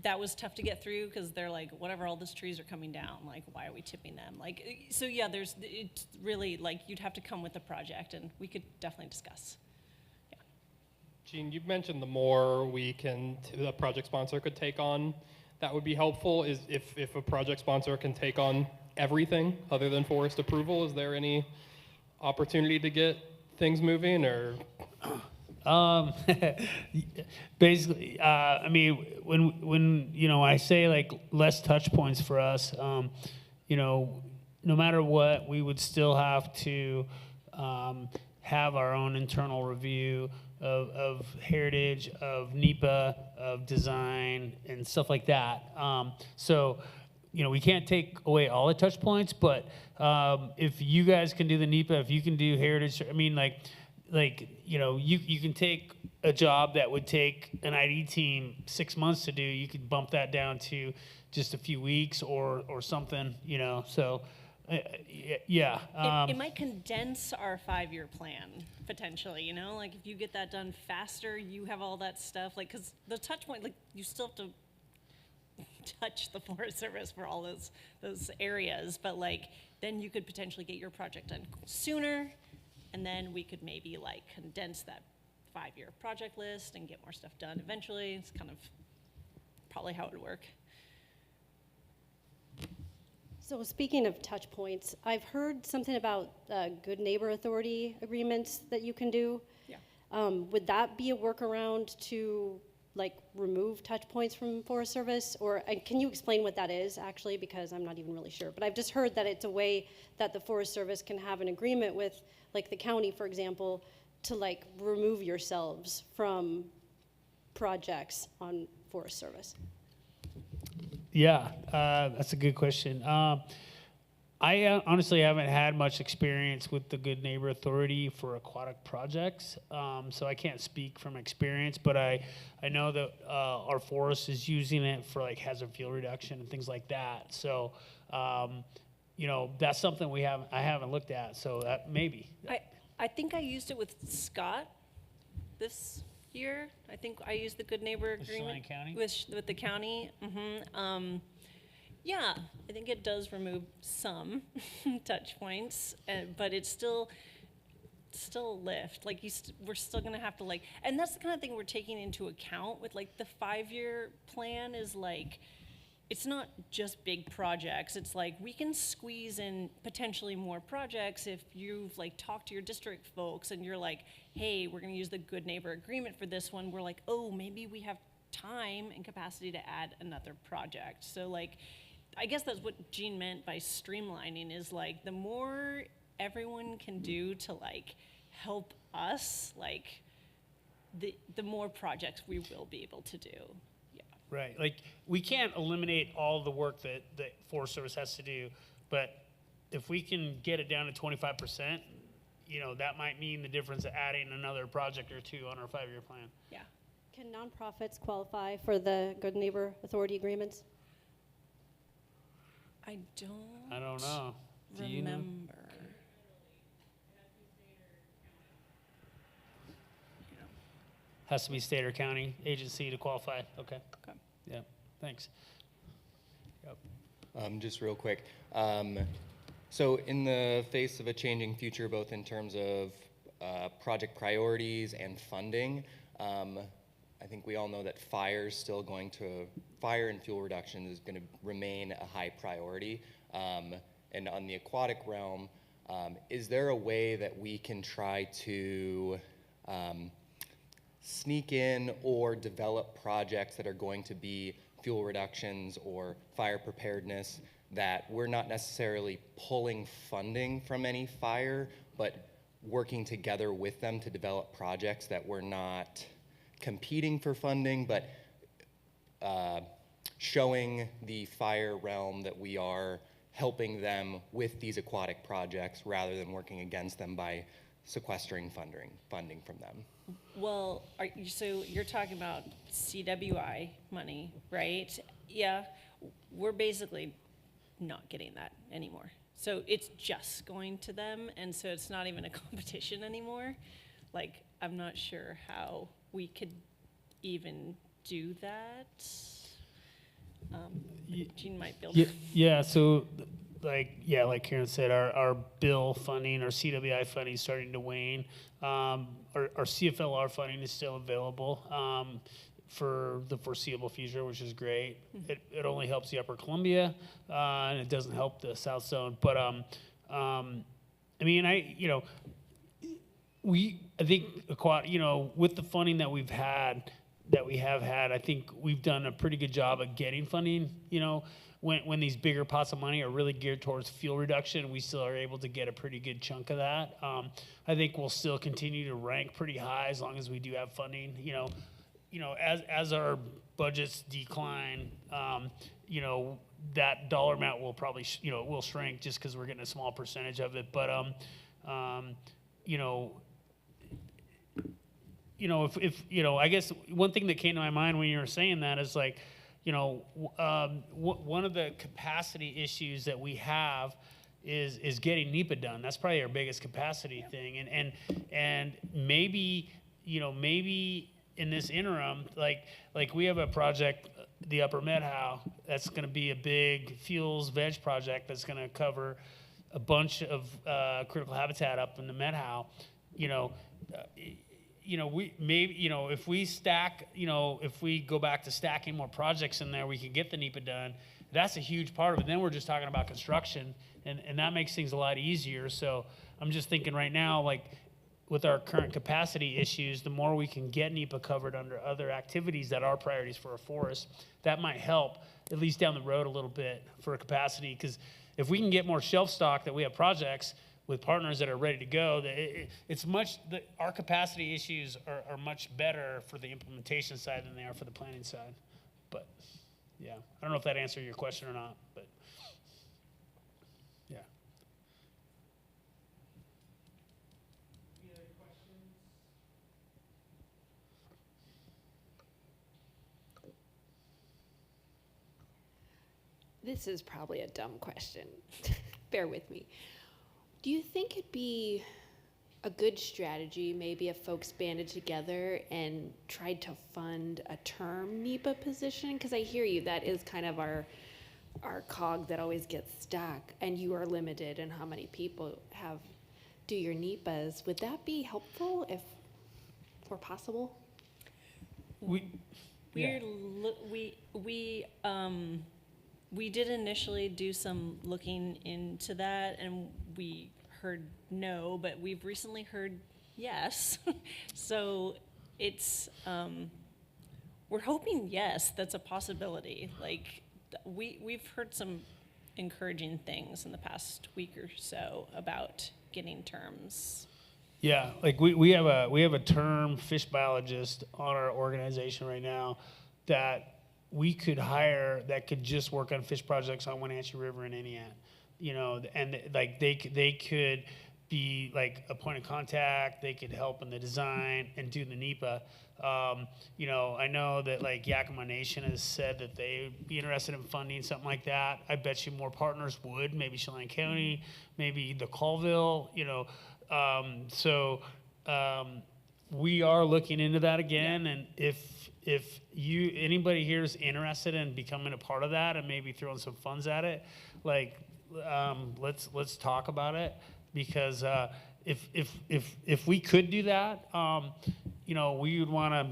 That was tough to get through because they're like, whatever, all those trees are coming down. Like, why are we tipping them? Like, so yeah, it's really like you'd have to come with a project, and we could definitely discuss. Yeah. Gene, you mentioned the more the project sponsor could take on, that would be helpful. Is if a project sponsor can take on everything other than forest approval, is there any opportunity to get things moving, or? Basically, I mean, when I say like less touch points for us, no matter what, we would still have to have our own internal review of heritage, of NEPA, of design, and stuff like that. So, we can't take away all the touch points, but if you guys can do the NEPA, if you can do heritage, I mean, you can take a job that would take an ID team 6 months to do, you could bump that down to just a few weeks or something, so yeah. It might condense our 5-year plan, potentially, like if you get that done faster, you have all that stuff, like, because the touch point, like, you still have to touch the Forest Service for all those areas, but like, then you could potentially get your project done sooner, and then we could maybe like condense that 5-year project list and get more stuff done eventually. It's kind of probably how it would work. So speaking of touch points, I've heard something about good neighbor authority agreements that you can do. Yeah. Would that be a workaround to like remove touch points from Forest Service? Or can you explain what that is actually? Because I'm not even really sure. But I've just heard that it's a way that the Forest Service can have an agreement with like the county, for example, to like remove yourselves from projects on Forest Service. Yeah, that's a good question. I honestly haven't had much experience with the Good Neighbor Authority for aquatic projects, so I can't speak from experience, but I know that our forest is using it for like hazard fuel reduction and things like that. So, that's something I haven't looked at, so that maybe. I think I used it with Scott this year. I think I used the Good Neighbor agreement with the county. Mm-hmm. Yeah, I think it does remove some touch points, but it's still a lift. Like we're still gonna have to like, and that's the kind of thing we're taking into account with like the 5-year plan is like, it's not just big projects. It's like we can squeeze in potentially more projects if you've like talked to your district folks and you're like, hey, we're gonna use the Good Neighbor agreement for this one. We're like, oh, maybe we have time and capacity to add another project. So like, I guess that's what Gene meant by streamlining is like the more everyone can do to like help us, like the more projects we will be able to do. Right, like we can't eliminate all the work that the Forest Service has to do, but if we can get it down to 25%, that might mean the difference of adding another project or two on our 5-year plan. Yeah. Can nonprofits qualify for the Good Neighbor Authority agreements? I don't know. Do you know? Remember. Has to be state or county agency to qualify. Okay. Yeah. Thanks. Yep. Just real quick. So in the face of a changing future, both in terms of project priorities and funding, I think we all know that fire and fuel reduction is going to remain a high priority. And on the aquatic realm, is there a way that we can try to sneak in or develop projects that are going to be fuel reductions or fire preparedness that we're not necessarily pulling funding from any fire, but working together with them to develop projects that we're not competing for funding, but showing the fire realm that we are helping them with these aquatic projects rather than working against them by sequestering funding from them. Well, so you're talking about CWI money, right? Yeah, we're basically not getting that anymore. So it's just going to them, and so it's not even a competition anymore. Like, I'm not sure how we could even do that. Jean might be able Yeah, to. yeah. So, like Karen said, our bill funding, our CWI funding is starting to wane. Our CFLR funding is still available for the foreseeable future, which is great. It only helps the Upper Columbia, and it doesn't help the South Zone. But I mean, I think with the funding that we have had, I think we've done a pretty good job of getting funding. When these bigger pots of money are really geared towards fuel reduction, we still are able to get a pretty good chunk of that. I think we'll still continue to rank pretty high as long as we do have funding. As our budgets decline, that dollar amount will probably will shrink just because we're getting a small percentage of it. But I guess one thing that came to my mind when you were saying that is like, one of the capacity issues that we have is getting NEPA done. That's probably our biggest capacity thing. And maybe in this interim, like we have a project, the Upper Medhow, that's going to be a big fuels veg project that's going to cover a bunch of critical habitat up in the Medhow. We maybe if we stack, if we go back to stacking more projects in there, we can get the NEPA done. That's a huge part of it. Then we're just talking about construction, and that makes things a lot easier. So I'm just thinking right now, like with our current capacity issues, the more we can get NEPA covered under other activities that are priorities for a forest, that might help at least down the road a little bit for capacity. Because if we can get more shelf stock that we have projects with partners that are ready to go, our capacity issues are much better for the implementation side than they are for the planning side. But yeah, I don't know if that answered your question or not, but yeah. Any other questions? This is probably a dumb question. Bear with me. Do you think it'd be a good strategy maybe if folks banded together and tried to fund a term NEPA position? Because I hear you, that is kind of our cog that always gets stuck, and you are limited in how many people do your NEPAs. Would that be helpful if possible? We did initially do some looking into that, and we heard no, but we've recently heard yes. So it's we're hoping yes, that's a possibility. Like we've heard some encouraging things in the past week or so about getting terms. Yeah, like we have a term fish biologist on our organization right now that we could hire that could just work on fish projects on Wenatchee River and Aniat, and like they could be like a point of contact. They could help in the design and do the NEPA. I know that like Yakima Nation has said that they'd be interested in funding something like that. I bet you more partners would, maybe Chelan County, maybe the Colville, we are looking into that again. Yeah. And if anybody here is interested in becoming a part of that and maybe throwing some funds at it, like let's talk about it, because if we could do that, we would want to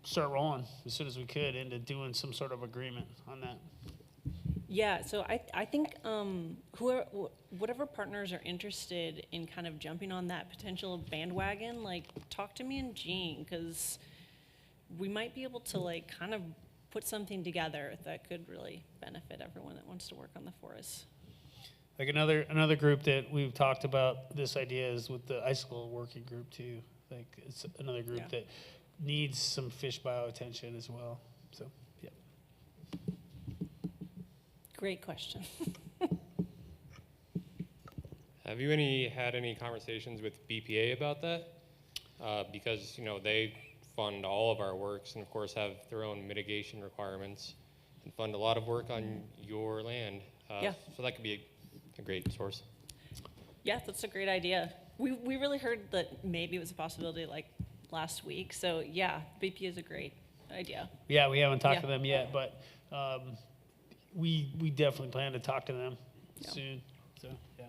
start rolling as soon as we could into doing some sort of agreement on that. Yeah, so I think whatever partners are interested in kind of jumping on that potential bandwagon, like talk to me and Jean, because we might be able to like kind of put something together that could really benefit everyone that wants to work on the forest. Like another group that we've talked about this idea is with the icicle working group too. Like it's another group that needs some fish bio attention as well. So yeah. Great question. Have you had any conversations with BPA about that? Because they fund all of our works and of course have their own mitigation requirements and fund a lot of work on your land. So that could be a great source. Yeah, that's a great idea. We really heard that maybe it was a possibility like last week. So yeah, BPA is a great idea. Yeah, we haven't talked Yeah. to them yet, but we definitely plan to talk to them Yeah. soon. So, yeah.